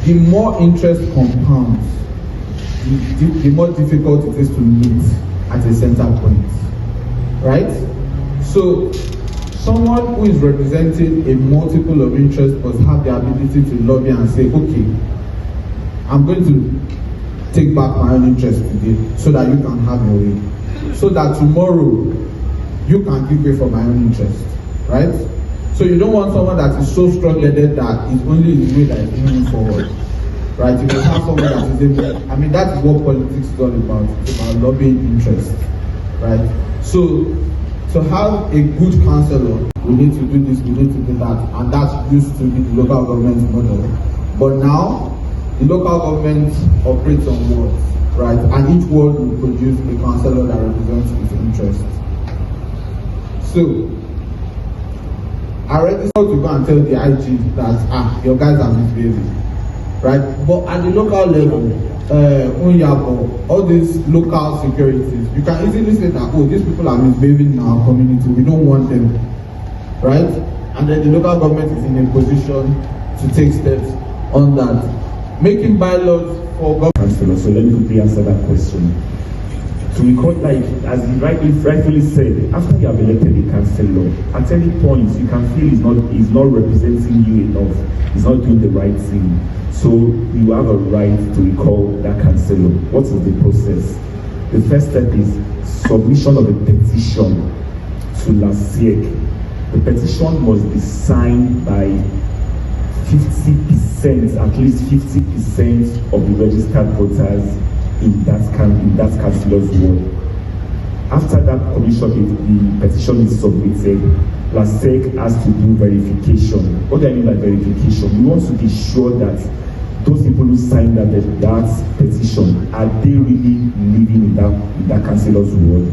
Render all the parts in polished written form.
the more interest compounds, the more difficult it is to meet at a center point, right? So someone who is representing a multiple of interest must have the ability to lobby and say, okay, I'm going to take back my own interest today so that you can have your way, so that tomorrow you can give way for my own interest, right? So you don't want someone that is so strong-headed that it's only his way that is moving forward, right? You will have someone that is able, I mean, that is what politics is all about. It's about lobbying interest, right? So to have a good councillor, we need to do this, we need to do that, and that used to be the local government model. But now, the local government operates on wards, right? And each ward will produce a councillor that represents its interests. So, I already started to go and tell the IG that, your guys are misbehaving, right? But at the local level, all these local securities, you can easily say that, oh, these people are misbehaving in our community, we don't want them, right? And then the local government is in a position to take steps on that. Making bylaws for government. Councillor, so let me quickly answer that question. To record, like, as you rightfully said, after you have elected a councillor, at any point you can feel he's not representing you enough, he's not doing the right thing. So you have a right to recall that councillor. What is the process? The first step is submission of a petition to LASIEC. The petition must be signed by 50%, at least 50% of the registered voters in that councillor's ward. After that the petition is submitted, LASIEC has to do verification. What do I mean by verification? We want to be sure that those people who signed that petition, are they really living in that councillor's ward?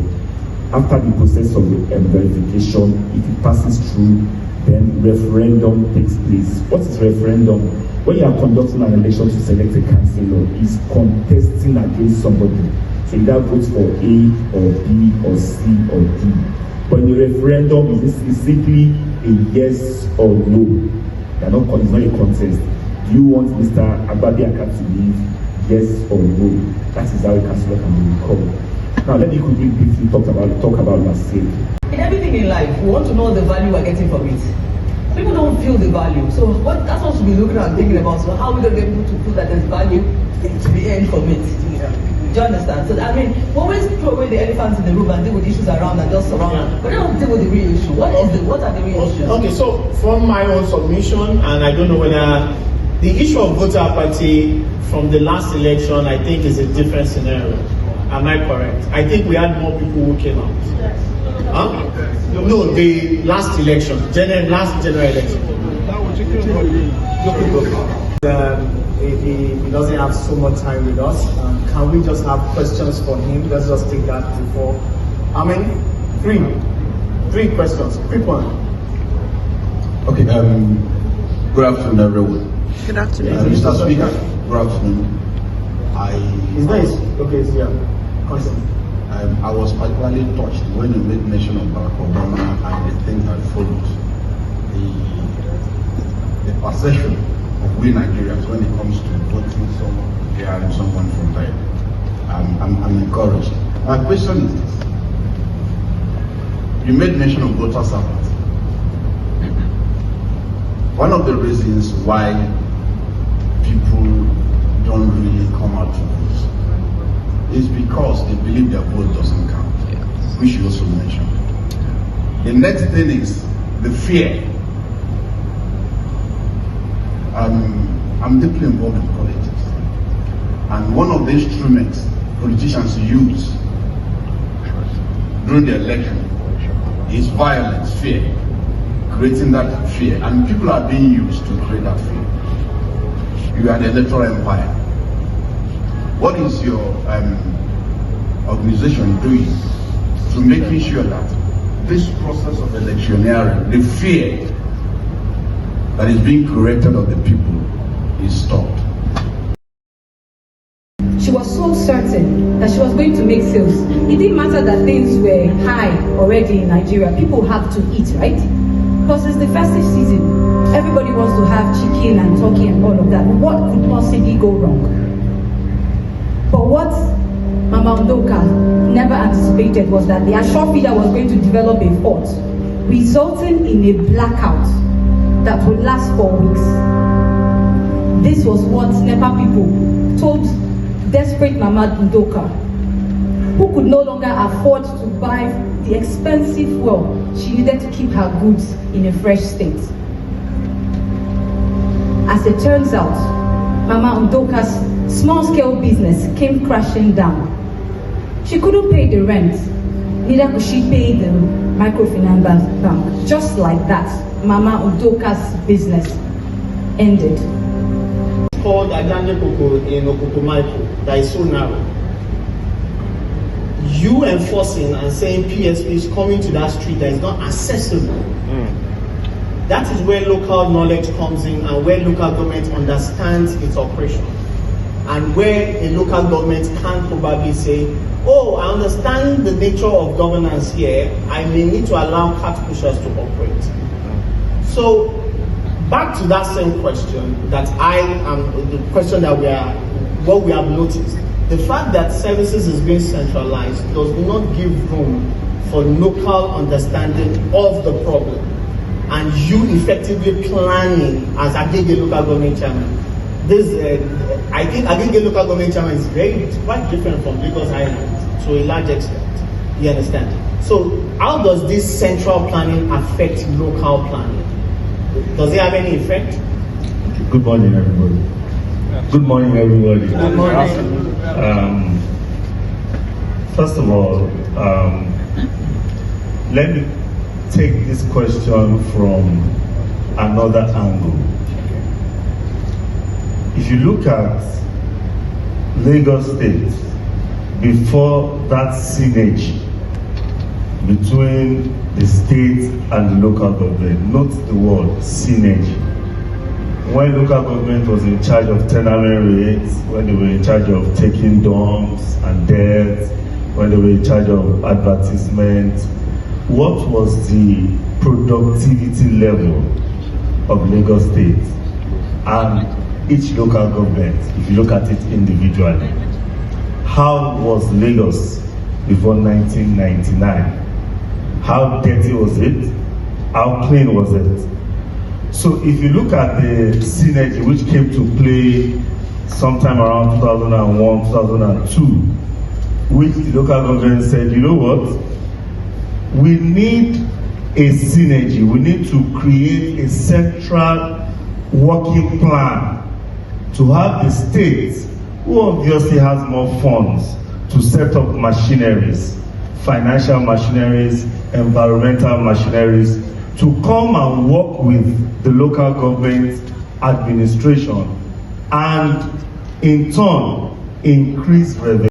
After the process of verification, if it passes through, then referendum takes place. What is referendum? When you are conducting an election to select a councillor, is contesting against somebody. So you either vote for A or B or C or D. But in the referendum, is simply a yes or no. It's not a contest. Do you want Mr. Ababiaka to leave? Yes or no? That is how a councillor can be recalled. Now let me quickly briefly talk about LASIEC. In everything in life, we want to know the value we're getting from it. People don't feel the value. So that's what we should be looking at and thinking about. So how are we going to be able to prove that there's value to be earned from it? Do you understand? So I mean, we always throw away the elephants in the room and deal with issues around and just surround them. But they don't deal with the real issue. What are the real issues? Okay, so from my own submission, and I don't know whether the issue of voter apathy from the last election, I think, is a different scenario. Am I correct? I think we had more people who came out. Huh? No, the last election, last general election. He doesn't have so much time with us. Can we just have questions for him? Let's just take that before. How many? Three questions. Quick one. Okay. Good afternoon, everyone. Good afternoon. Mr. Speaker. Good afternoon. His name is okay. So yeah. Continue. I was particularly touched when you made mention of Barack Obama and the things that followed. The perception of we Nigerians when it comes to voting someone, hearing someone from there. I'm encouraged. My question is this. You made mention of voter apathy. One of the reasons why people don't really come out to vote is because they believe their vote doesn't count, which you also mentioned. The next thing is the fear. I'm deeply involved in politics, and one of the instruments politicians use during the election is violence, fear, creating that fear, and people are being used to create that fear. You are the electoral empire. What is your organization doing to making sure that this process of electioneering, the fear that is being created of the people, is stopped? She was so certain that she was going to make sales. It didn't matter that things were high already in Nigeria. People have to eat, right? Because it's the festive season. Everybody wants to have chicken and turkey and all of that. What could possibly Udoka never anticipated was that the Ashore feeder was going to develop a fault, resulting in a blackout that would last for weeks. This was what NEPA people told desperate Mama Udoka, who could no longer afford to buy the expensive fuel she needed to keep her goods in a fresh state. As it turns out, Mama Udoka's small-scale business came crashing down. She couldn't pay the rent, neither could she pay the microfinance bank. Just like that, Mama Udoka's business ended. It's called Adande Koko in Okokomaiko, that is so narrow. You enforcing and saying PSP is coming to that street that is not accessible. That is where local knowledge comes in and where local government understands its operation. And where a local government can probably say, oh, I understand the nature of governance here, I may need to allow cart pushers to operate. So, back to that same question that the question that what we have noticed. The fact that services is being centralized does not give room for local understanding of the problem and you effectively planning as Agege local government chairman. I think Agege local government chairman is quite different from Lagos Island to a large extent. You understand? So how does this central planning affect local planning? Does it have any effect? Good morning, everybody. Good morning, everybody. Good morning. First of all, let me take this question from another angle. If you look at Lagos State, before that synergy between the state and the local government, note the word synergy. When local government was in charge of tenement rates, when they were in charge of taking dumps and debt, when they were in charge of advertisement, what was the productivity level of Lagos State and each local government, if you look at it individually? How was Lagos before 1999? How dirty was it? How clean was it? So if you look at the synergy which came to play sometime around 2001, 2002, which the local government said, you know what? We need a synergy. We need to create a central working plan to have the state, who obviously has more funds, to set up machineries, financial machineries, environmental machineries, to come and work with the local government administration and in turn increase revenue.